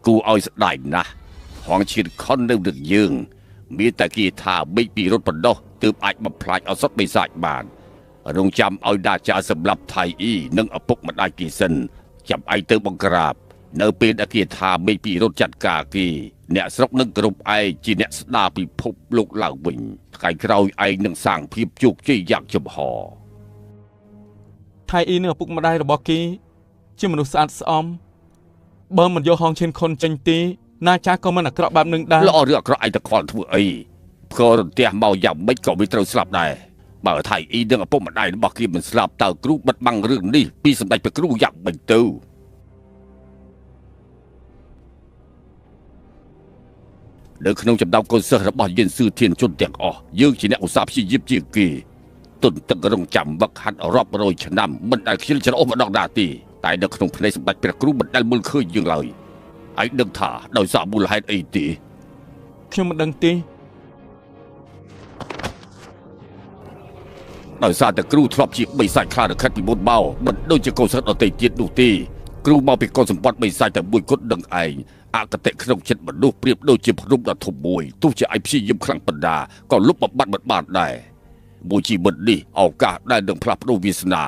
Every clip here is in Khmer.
กูเอาสได้นะห้องชิดคอนเดิมดึกยืงมีแต่กีทาไม่ปีรถปนดตืบไอ้มาพลายเอาสดไปใส่บานรงจำเอาดาจาสำหรับไทยอีนึ่งอปุกมันได้กี่เซนจับไอเติมบังกราบเนื้อเป็นอากีทาไม่ปีรถจัดกากีเนี่ยสกนึงกรุบไอจีเนี่ยสดาปีพบลูกเหล่าวิงใครเราไอหนึ่งสั่งพิบจุกจี้อยากจมหอไทยอีเนื้อปุกมาได้ระบอกกี้ชื่อมนุษย์สะอาดสอมเบอร์มันโยห้องเช่นคนจังตีน่าจ้าก็มันกระแบบหนึ่งได้แล้วเรื่องกระไอตะคอนทั่วไอเพื่อเตี้ยเมาอย่างไม่ก็ไม่ตรงสลับได้เบอร์ไทยอีเนื้อปุกมาได้ระบอกกี้มันสลับเต่ากรุ๊ปบัดบังเรื่องนี้ปีสมัยเป็นกรุ๊ปอย่างไม่ตู้เด็กขนมจำดาวคนเสือระบายเย็นซื่อเทียนจนเตียงอ๋อยืงจีเนี่ยอุตส่าห์พิจิบจีกีตุนตึงกระดงจำบักหันรอบโรยชนะมันได้คิดจะโอ้มาดอกดาตีแต่เด็กขนมในสมัยเป็นกรุ๊ปมันได้มือเคยยังเลยไอ้เด็กถ่าโดยสาบุลให้ไอ้ตีขึ้นมันดังตีโดยสาแต่กรุ๊ปทรอบจีบไม่ใส่คลาดคัดปีบนเบามันโดยจะโกงสัตว์เอาเตะจีดดูตีกรุ๊ปเมาเป็นก้อนสมบัติไม่ใส่แต่บุยกดดังไออากาเตะขนมเช็ดบรรลุเปรียบโดยจีบรูปดัดทุบบุยตู้จะไอพี่ยิ้มครั้งปันดาก็ลุกมาบัดได้บุจีบันดีเอากาได้ดังพระพุทธวิสนา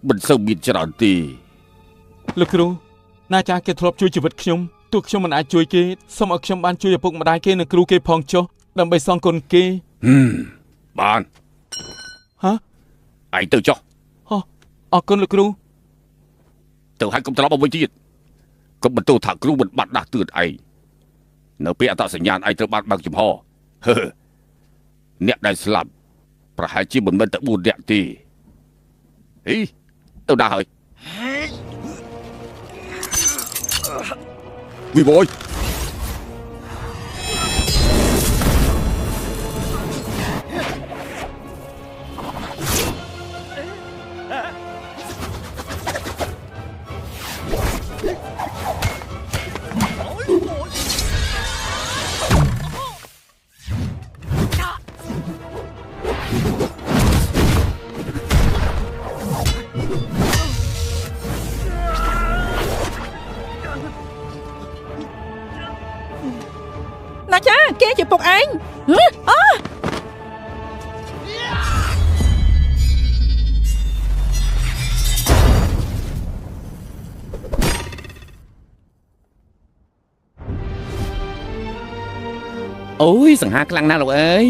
บันเสมินจราตีลูกครูน่าจะเกทรบช่วยชีวิตขยมตัวขยมมันอาจช่วยเกสมอักขยมบ้านช่วยปุกมาได้เกนครูเกพองโจดำไปซองคนเกบ้านฮะไอเตอร์จ่อออกคนลูกครูเตอร์ให้กำตลอดเอาไว้จีดก็บรรทุกถักครูบรรบัดดักตื่นไอเนื้อเปียตัดสัญญาณไอเตอร์บ้านบางจิมพ่อเฮ้เนี่ยได้สลับประหารจีบมันตะบูดเดียตีเฮ้ยเตอร์ได้เหรอวิบอยน่าจ้าเกจะปลุกเองโอ้ยสังหารกลางหน้าเราเอ้ย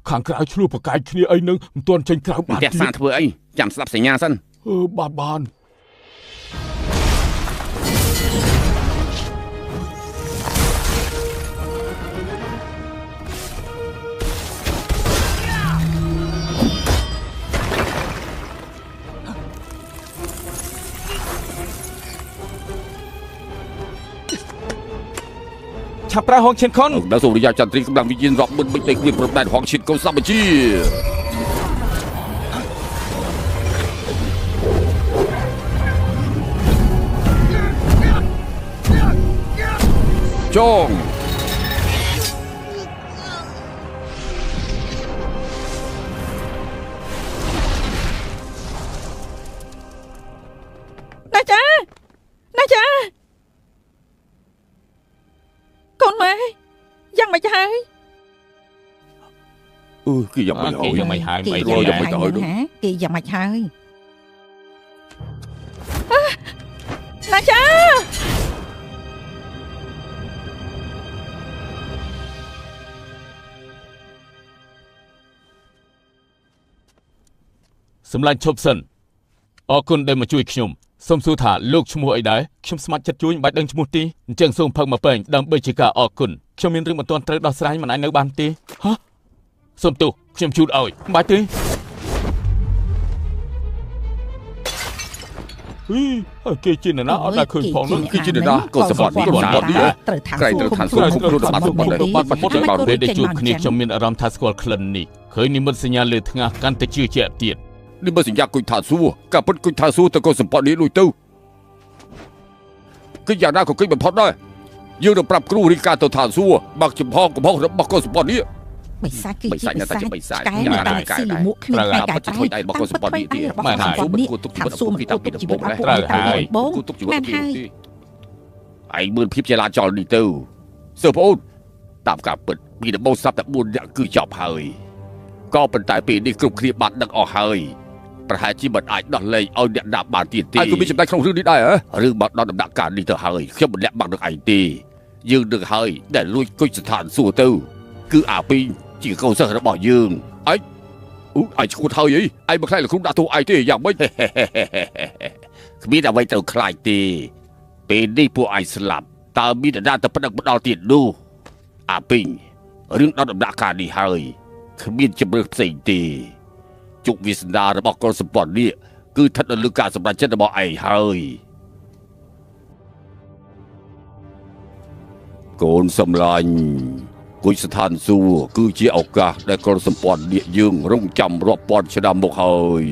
ขังกลายชลูปกายเคลียไอ้นึงตัวเชงกลาวบาดแกสาดเพื่อไอ้จำสลับสัญญาสั้นบานชับปลาห้องเชนคอนดาวสุริยาจันทรีกำลังวิญญาณรอบมันไม่ได้เรียบร้อยของชิดเกาซาบจีจงน่าจ้าcon mẹยังไม่ใช่กี่ยังไม่หายยังไม่หายไม่รอยังไม่ตายด้วยกี่ยังไม่ใช่น่าจ้าสำหรับชอบสันออกคนได้มาช่วยขยมสมสุธาลูกชมัวไอ้ได้ขยมสมัครจัดช่วยบัดดังชมุตีเจียงส่งพักมาเป็นดำเบจิกาออกคนขยมมีเรื่องมาตอนเตะดอสไลมันไอ้เนื้อบานตีฮะสมตุขยมชูดเอาบัดตี គេជាអ្នកណាអត់ដែលឃើញផងនោះ គឺជានរណាកុលសម្បត្តិនេះកុលសម្បត្តិនេះ ត្រូវថា ក្រែងត្រូវឋានសួគ៌គ្រប់គ្រងសម្បត្តិរបស់របស់ ពេលដែលជួបគ្នាខ្ញុំមានអារម្មណ៍ថាស្គាល់ក្លិននេះឃើញនិមិត្តសញ្ញាលើថ្ងាសកាន់តែជឿជាក់ទៀត នេះបើសញ្ញាគុយថាសួរការពិតគុយថាសួរទៅកុលសម្បត្តិនេះដូចទៅគឺយ៉ាងណាក៏គិតបំផុតដែរយើងនឹងប្រាប់គ្រូរីកាទៅឋានសួគ៌បើកចំហកំហុសរបស់កុលសម្បត្តិនេះ បិសាចគឺជាបិសាច បិសាច កែមិនបានស៊ីមួកគ្មានតែកាយប្រែ តែរបស់កុលសម្បត្តិនេះទៀត របស់កុលសម្បត្តិនេះថាសួរមិនគួរទុកជីវិតឲ្យពួកគេតាមបង គូទុកជីវិត បានហើយ ឯងមើលភាពចលាចលនេះទៅសើបងអូនតាមការពិតពីដំបូងស្រាប់តែ4នាក់គឺចប់ហើយក៏ប៉ុន្តែពេលនេះគ្រប់គ្នាបានដឹកអស់ហើយប្រហែលជាមិនអាចដោះលែងឲ្យអ្នកណាបានទៀតទេឯងក៏មានចំណែកក្នុងរឿងនេះដែរហ៎រឿងបាត់ដល់ដំណាក់កាលនេះទៅហើយខ្ញុំមិនលាក់បាក់នឹងឯងទេយើងនឹងហើយដែលលួចគុជស្ថានសួគ៌ទៅគឺអាពីងជាកូនសិស្សរបស់យើងឯងឯងឈួតហើយអីឯងមិនខ្លាចលោកគ្រូដាក់ទោសឯងទេយ៉ាងម៉េច គ្មានអ្វីត្រូវខ្លាចទេពេលនេះពួកឯងស្លាប់តើមានអ្នកណាទៅប្តឹងផ្ដាល់ទៀតនោះអាពីងរឿងដល់ដំណាក់កាលនេះហើយគ្មានជំរឿនផ្សេងទេជោគវាសនារបស់កុលសម្បត្តិនេះគឺស្ថិតនៅលើការសម្រេចចិត្តរបស់ឯងហើយកូនសម្លាញ់គុយស្ថានសួគ៌គឺជាឱកាសដែលកុលសម្បត្តិនេះយើងរងចាំរាប់ពាន់ឆ្នាំមកហើយ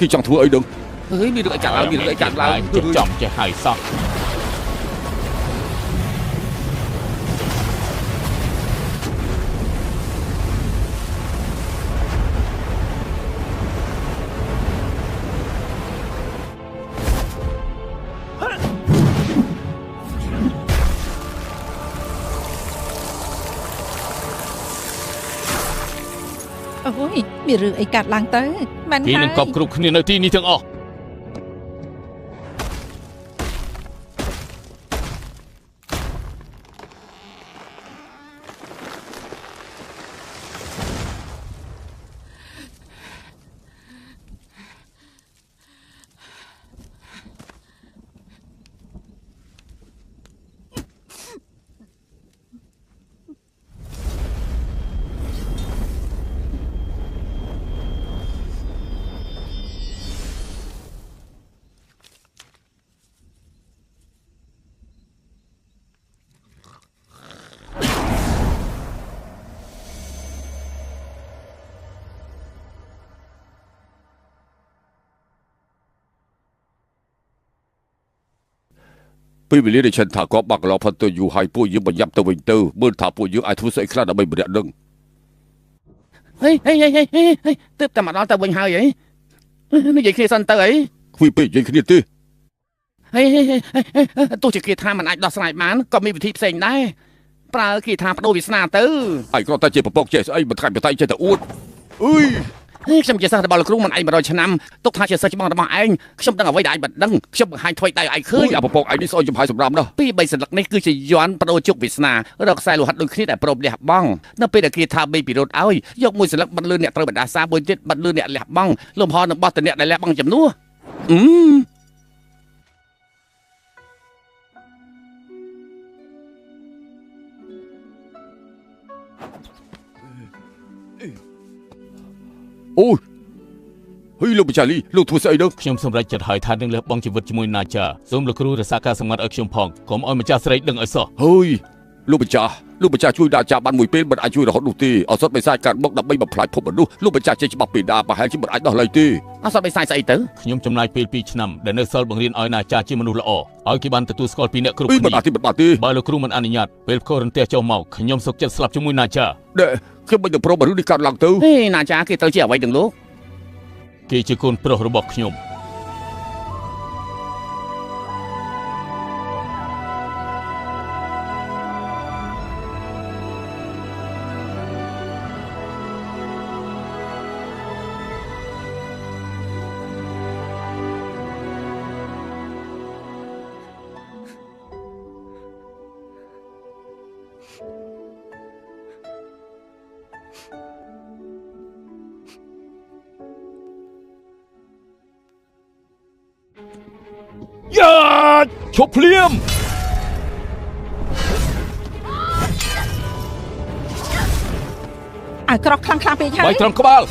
គេចង់ធ្វើអីដឹងអើយមានរឿងអីកាត់ឡើងមានរឿងអីកាត់ឡើង ចំចេះហើយសោះ អូយមានរឿងអីកាត់ឡើងទៅមិន គេ ហើយ នឹងកប់គ្រប់គ្នានៅទីនេះទាំងអស់ ពេលវេលាដែលฉันថាក៏បាក់កន្លងផុតទៅយូរហើយពួកយើងបញ្ញត្តិទៅវិញទៅមើលថាពួកយើងអាចធ្វើស្អីខ្លះដើម្បីម្នាក់នឹង ហេទើបតែមកដល់ទៅវិញហើយនិយាយគ្នាសិនទៅអី គ្មានពេកនិយាយគ្នាទេ ហេទោះជាគេថាមិនអាចដោះស្រាយបានក៏មានវិធីផ្សេងដែរប្រើគេថាបដូរវាសនាទៅ ឯងគ្រាន់តែជាប្រពកចេះស្អីមិនកាច់បតៃចេះតែអួតអើយ ខ្ញុំជាសិស្សរបស់លោកគ្រូមិនឯង100ឆ្នាំទុកថាជាសិស្សច្បងរបស់ឯងខ្ញុំដឹងអ្វីដែលឯងមិនដឹងខ្ញុំបង្ហាញថ្មីដៃឲ្យឃើ ឃើ ញ ញអាប្រពកឯងនេះស្អុយចំហាយសម្រាប់ណាស់ ពី3សន្លឹកនេះគឺជាយ័ន្តបដូរជោគវាសនារកខ្សែលោហិតដូចគ្នាដែលព្រមលះបង់នៅពេលដែលគេថាបីពិរោធឲ្យយកមួយសន្លឹកបាត់លឿនអ្នកត្រូវបណ្ដាសាមួយទៀតបាត់លឿនអ្នកលះបង់លំហនឹងបោះទៅអ្នកដែលលះបង់ចំនួនអូយហេលោកបច្ចាលីលោកធ្វើស្អីដឹង ខ្ញុំសម្រេចចិត្តហើយថានឹងលះបង់ជីវិតជាមួយណាចាសូមលោកគ្រូរក្សាការសម្ងាត់ឲ្យខ្ញុំផងកុំឲ្យម្ចាស់ស្រីដឹងឲ្យសោះ ហើយលោកម្ចាស់ជួយដាក់ចាប់បានមួយពេលមិនអាចជួយរហូតនោះទេអសតបិសាចកាត់បុកដើម្បីបំផ្លាញភពមនុស្សលោកម្ចាស់ចេះច្បាស់ពីដាប្រហែលជាមិនអាចដោះលែងទេ អត់សតបិសាចស្អីទៅ ខ្ញុំចំណាយពេល2ឆ្នាំដែលនៅសល់បង្រៀនឲ្យណាចាជាមនុស្សល្អឲ្យគេបានទទួលស្គាល់ពីអ្នកគ្រប់ មិន គ្នា អាចទេមិនបានទេ បើលោកគ្រូមិនអនុញ្ញាតពេលផ្គររន្ទះចុះមកខ្ញុំសុកចិត្តស្លាប់ជាមួយណាចា ដែលខ្ញុំមិនទៅព្រមរឿងនេះកាត់ឡើងទៅ ហេណាចាគេត្រូវជាអ្វីទាំងលោក គេជាកូនប្រុសរបស់ខ្ញុំ ឈប់ភ្លាម ឲ្យក្រោះខ្លាំងខ្លាំងពេកហើយ បាយត្រង់ក្បាល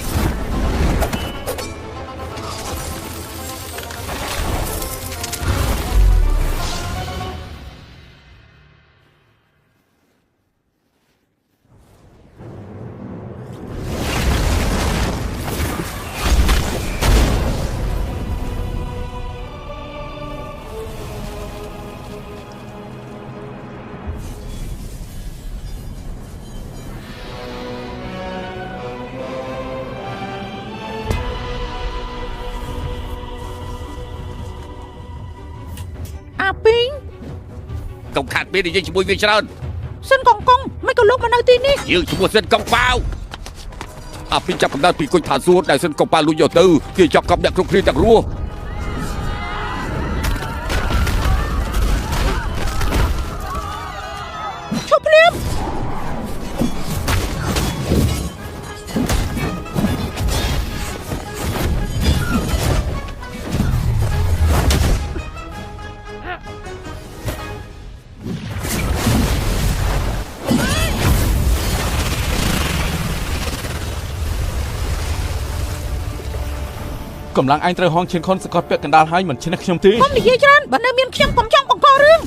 អាពីង កុំខាត់ពេលនិយាយជាមួយវាច្រើន សិនកងកងមិនក៏លោកមកនៅទីនេះ យើងឈ្មោះសិនកងបាវអាពីចាប់កំណើតពីគុជថាសួរដែលសិនកងបាវលួចយកទៅគេចាប់កប់អ្នកគ្រប់គ្នាទាំងរស់ ឈប់ភ្លាម កម្លាំងឯងត្រូវហងឈៀនខុនសកត់ពាក់កណ្ដាលហើយមិនឈ្នះខ្ញុំទេ កុំនិយាយច្រើនបើនៅមានខ្ញុំកុំចង់បង្ករឿង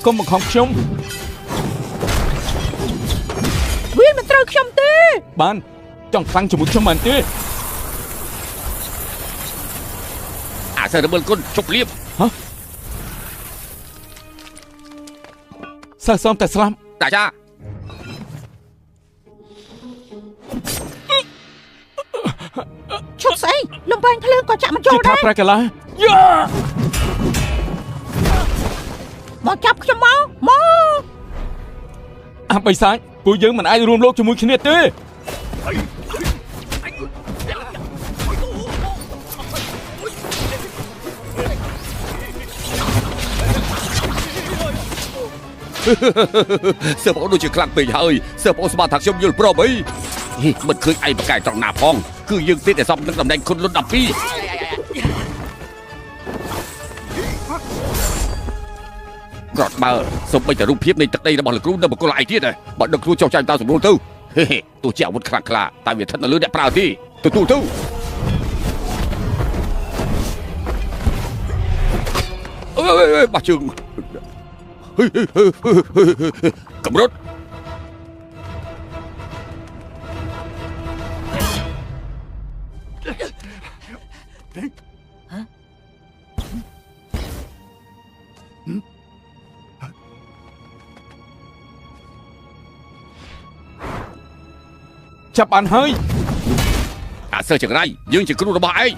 កុំបង្ខំខ្ញុំ វាមិនត្រូវខ្ញុំទេ បានចង់ខ្លាំងជាមួយខ្ញុំមែនទេ អាសិរមើលគុណជប់លៀប សើសំតែស្លាប់ តាចា ឈប់ស្អីលំបែងភ្លើងក៏ចាក់មិនចូល ជាថា ដែរ ប្រែកាឡាយ៉ា មកចាប់ខ្ញុំមក អាបិសាចពួកយើងមិនអាចរួមលោកជាមួយគ្នាទេ សើបងដូចជាខ្លាំងពេកហើយសើបងស្មានថាខ្ញុំយល់ព្រមអីមិនឃើញឯងប្រកែកត្រង់ណាផងគឺយើងទេតែសំនឹងតំណែងគុណលុន12ក្រត់បើសូម្បីតែរូបភាពនៃទឹកដីរបស់លោកគ្រូនៅបកគលឯងទៀតបើដឹកខ្លួនចោះចាញ់តាមសម្រួលទៅទោះជាអាវុធខ្លាំងក្លាតែវាស្ថិតនៅលើអ្នកប្រើទេទទួលទៅអើយបាក់ជើងកំរត់ចាប់បានហើយ អាសើចង្រៃយើងជាគ្រូរបស់ឯង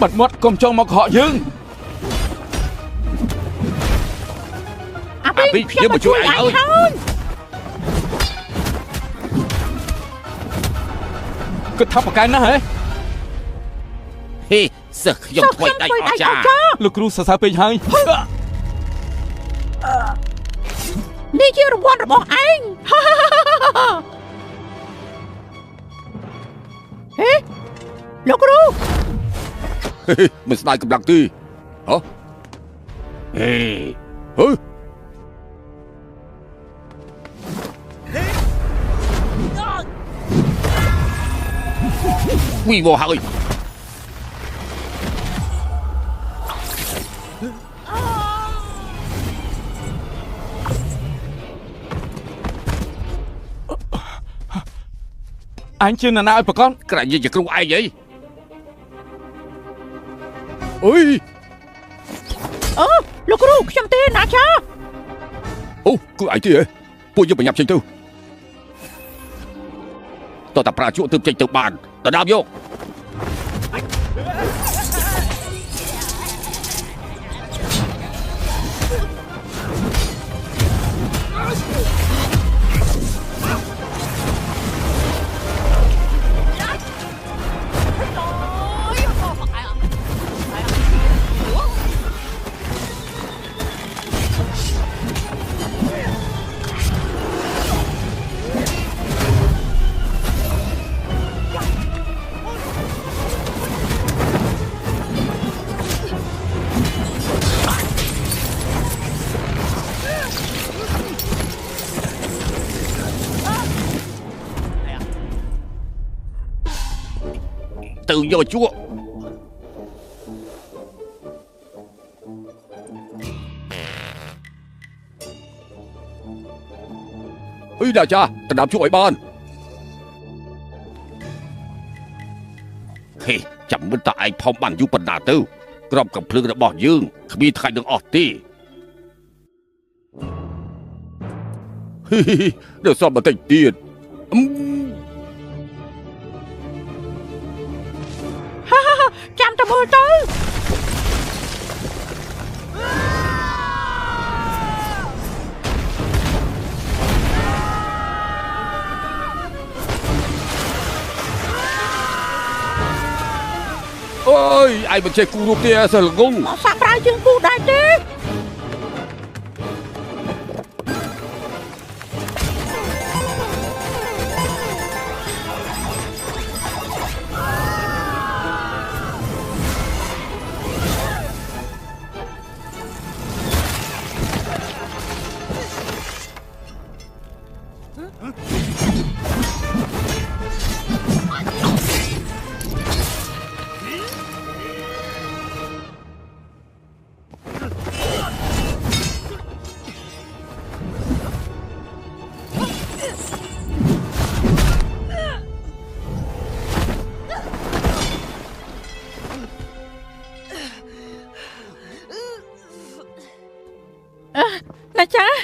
បាត់មាត់កុំចង់មកកុហកយើង អាពីងខ្ញុំមកជួយឯងហើយ គិតថាប្រកែកណាស់ហ៎ ហេសិស្សខ្ញុំថ្មីដៃអស្ចារ្យ លោកគ្រូសរសើរពេកហើយ នេះជារង្វាន់របស់ឯង ហេលោកគ្រូ មិនស្ដាយកម្លាំងទេហ៎ហេហឺវីវហើយ អញជានរណាឲ្យប្រកប ក្រែងយើងជាគ្រូឯងអីអើយ លោកគ្រូខ្ញុំទេណាចា អូគឺឯងទេហ៎ពួកយើងបញ្ញាប់ចេញទៅតោះតែប្រាជក់ទើបចេញទៅបានដណ្ដើមយក ទៅយកជក់អីដាចាដណ្ដើមជក់ឲ្យបានហេចាំមិនតាឯងផំបានយូរប៉ុណ្ណាទៅក្របកំភ្លើងរបស់យើងគ្មានថ្ងៃនឹងអស់ទេនៅសល់បន្តិចទៀតចាំតែមើលទៅអើយឯងមិនចេះគូរូបទេសិលងងមកសាក់ប្រើជើងគូដែរទេ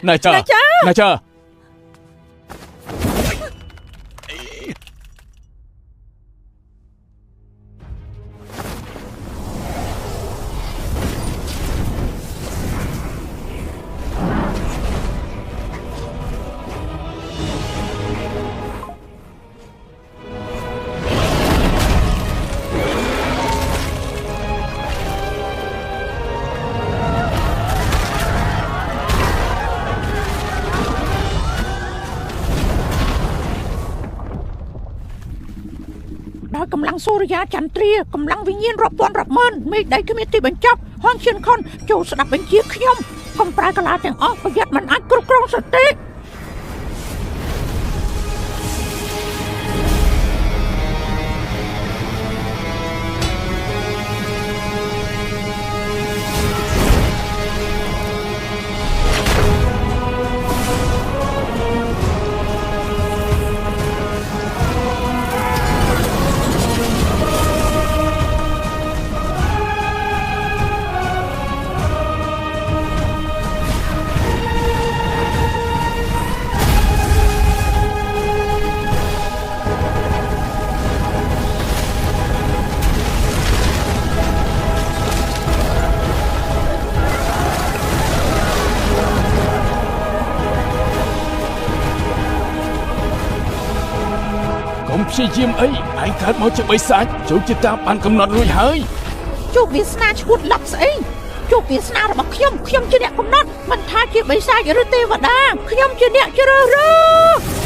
ណាចាកម្លាំងសូរិយាចន្ទ្រាកម្លាំងវិញ្ញាណរាប់ពាន់រាប់ម៉ឺនមេឃដីគ្មានទីបញ្ចប់ហនឈៀនខុនចូលស្ដាប់បញ្ជាខ្ញុំកុំប្រើកាឡាទាំងអស់ប្រយ័ត្នមិនអាចគ្រប់គ្រងសតិ ព្យាយាមអីឯងកើតមកជាបិសាចចូលជាតាមបានកំណត់រួចហើយជួបវាសនាឈួតឡាប់ស្អីជួបវាសនារបស់ខ្ញុំជាអ្នកកំណត់មិនថាជាបិសាចឬទេវតាខ្ញុំជាអ្នកជ្រើសរើស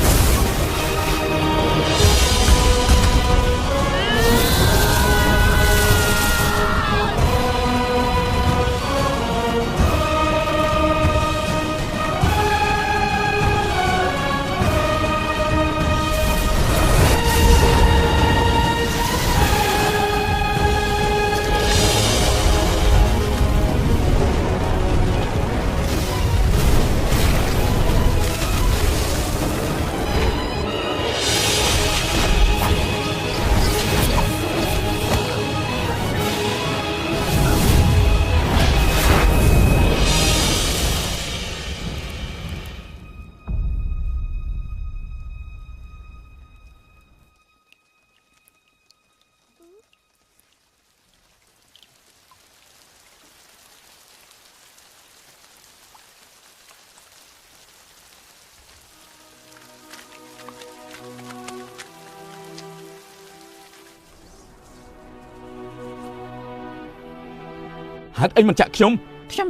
ហេតុអីមិនចាក់ខ្ញុំ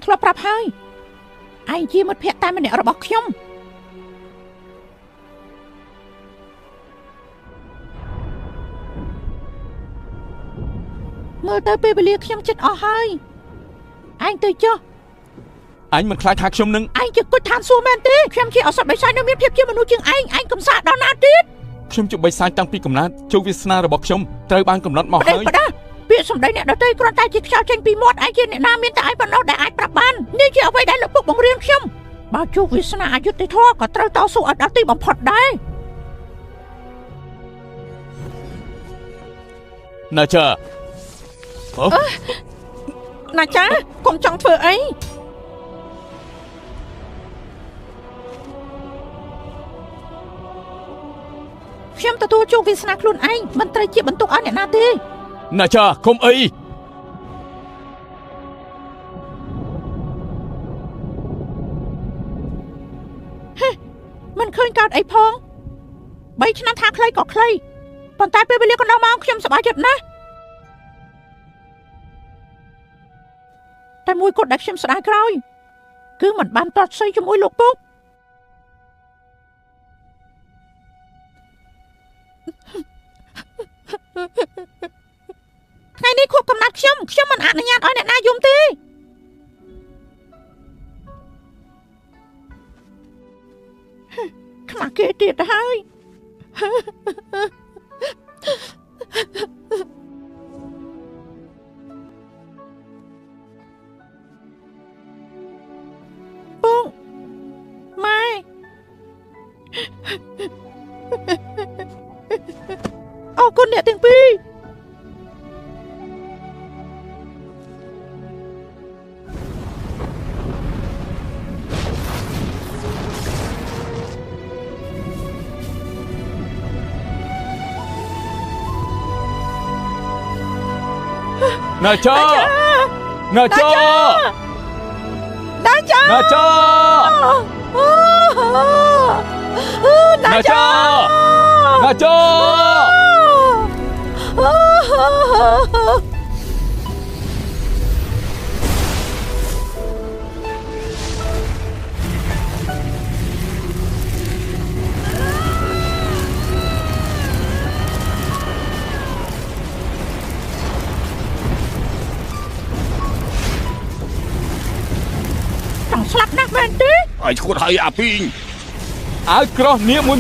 ធ្លាប់ប្រាប់ហើយឯងជាមិត្តភក្តិតែម្នាក់របស់ខ្ញុំមើលទៅពេលវេលាខ្ញុំចិត្តអស់ហើយឯងទៅចុះអញមិនខ្លាចថាខ្ញុំនឹងឯងជាគុជឋានសួគ៌មែនទេខ្ញុំជាអសត់បិសាចនៅមានភាពជាមនុស្សជាងឯងកំសាកដល់ណាទៀត ខ្ញុំជបិសាចតាំងពីកំណើតជោគវាសនារបស់ខ្ញុំត្រូវបានកំណត់មកហើយបដាពាក្យសម្ដីអ្នកដទៃគ្រាន់តែជាខ្យល់ចេញពីមាត់ឯងជាអ្នកណាមានតែឯងប៉ុណ្ណោះដែលអាចប្រាប់បាននេះជាអ្វីដែលលោកពុកបង្រៀនខ្ញុំបើជោគវាសនាអយុត្តិធម៌ក៏ត្រូវតស៊ូឲ្យដល់ទីបំផុតដែរណាចាណាចាកុំចង់ធ្វើអីខ្ញុំទទួលជោគវាសនាខ្លួនឯងមិនត្រូវជាបន្ទុកឲ្យអ្នកណាទេណាចាកុំអីមិនឃើញកើតអីផង3ឆ្នាំថាខ្លីក៏ខ្លីប៉ុន្តែពេលវេលាកន្លងមកខ្ញុំសប្បាយចិត្តណាស់តែមួយគត់ដែលខ្ញុំស្ដាយក្រោយគឺមិនបានទាត់សីជាមួយលោកពុកថ្ងៃនេះខួបកំណត់ខ្ញុំមិនអនុញ្ញាតឲ្យអ្នកណាយំទេខ្មាស់គេទៀតទៅហើយបងម៉ែអរគុណអ្នកទាំងពីរណាចាណាចាណាចាណាចាណាចាណាចាស្លាប់ណាស់មែនទេឲ្យឈួតហើយអាពីងអាវក្រោះនាង10000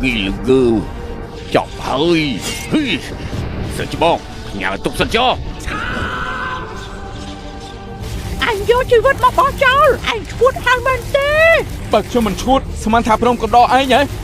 គីលកឺចប់ហើយហីសិច្បងញ៉ាំទុកសិនចុះអញយកជីវិតមកបោះចោលឯងឈួតហើយមែនទេបើខ្ញុំមិនឈួតស្មានថាព្រមក៏ដកឯងហ៎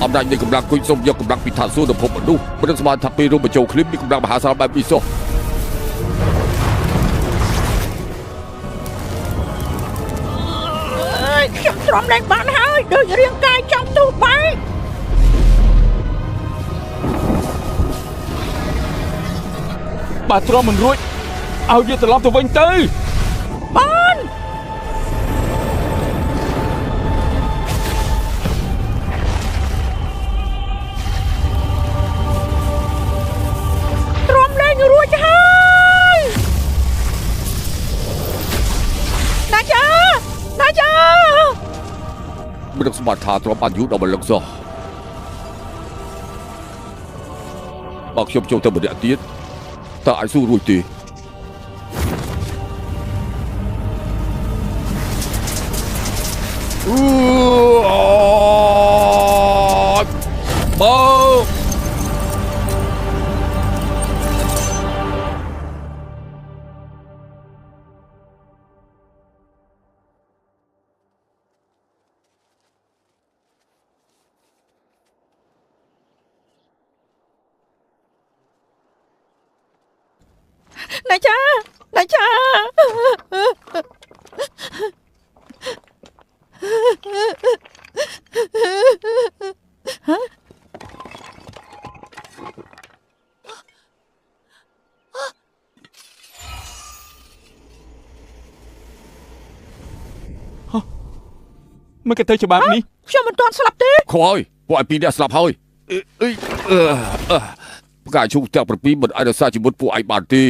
អំណាចនៃកម្លាំងគុញសុំយកកម្លាំងពីឋានសួគ៌ទៅភពមនុស្សមិនស្មានថាពេលរួមបញ្ចូលគ្នាមានកម្លាំងមហាសាលបែបនេះសោះខ្ញុំទ្រាំលែងបានហើយដូចរាងកាយចង់ទូបែកបើទ្រាំមិនរួចឲ្យវាត្រឡប់ទៅវិញទៅបានរួចហើយណាចាមិនដឹងស្មាត់ថាទ្រាំបានយូរដល់ម្លឹងសោះបើខ្ញុំចូលទៅម្នាក់ទៀតតើអាចស៊ូរួចទេបើ ណាចាណាចាមិនគេទៅច្បាប់នេះ ខ្ញុំមិនទាន់ស្លាប់ទេ ខ້ອຍពួកឯងពីរអ្នកស្លាប់ហើយផ្កាឈូកទាំង7មិនអាចរក្សាជីវិតពួកឯងបានទេ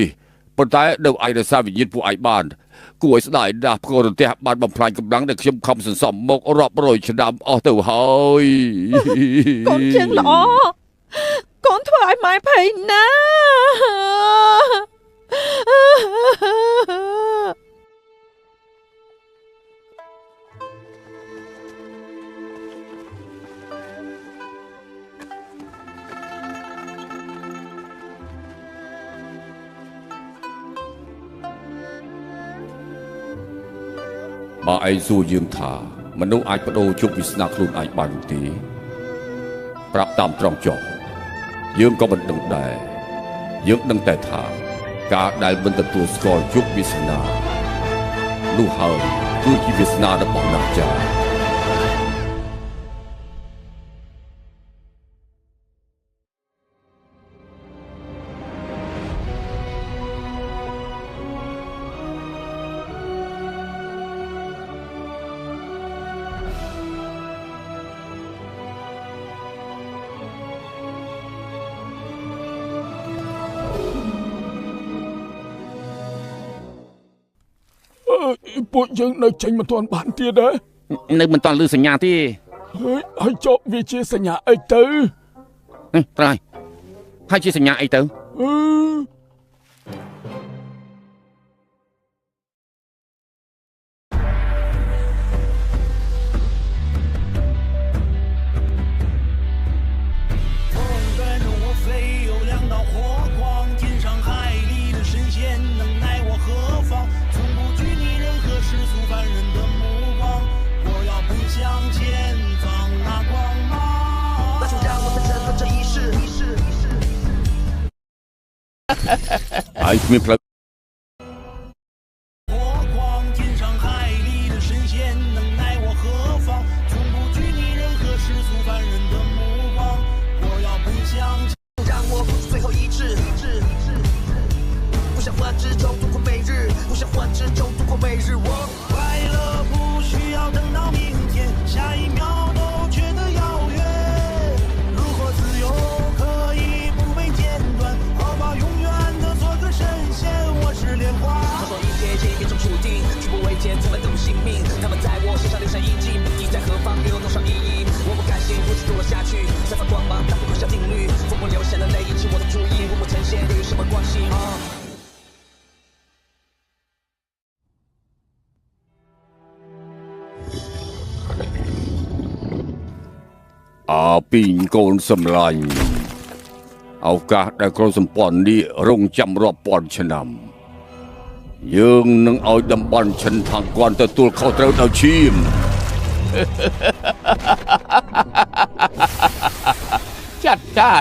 ប៉ុន្តែនៅអាចរក្សាវិញ្ញាណពួកឯងបានគួរឲ្យស្ដាយណាស់ផ្គររន្ទះបានបំផ្លាញកម្លាំងដែលខ្ញុំខំសន្សំមករាប់រយឆ្នាំអស់ទៅហើយក ូនជាងល្អកូនធ្វើឲ្យម៉ែភ័យណាស់ បើឯងសួរយើងថាមនុស្សអាចបដូរជោគវាសនាខ្លួនឯងបានទេប្រាប់តាមត្រង់ចុះយើងក៏មិនដឹងដែរយើងដឹងតែថាការដែលមិនទទួលស្គាល់ជោគវាសនានោះហើយគឺជាវាសនារបស់អ្នកចាស់ ពួកយើងនៅចេញមិនទាន់បានទៀតដែរ នៅមិនតាន់ឮសញ្ញាទេ ហើយចុះវាជាសញ្ញាអីទៅ ត្រូវហើយជាសញ្ញាអីទៅ ហើយគ្មានផ្លូវ ពីងកូនសម្លាញ់ឱកាសដែលក្រុមសម្ព័ន្ធនេះរងចាំរាប់ពាន់ឆ្នាំយើងនឹងឲ្យតំបន់ឈិនថងគាត់ទទួលខុសត្រូវដោយឈាម ចាត់ការ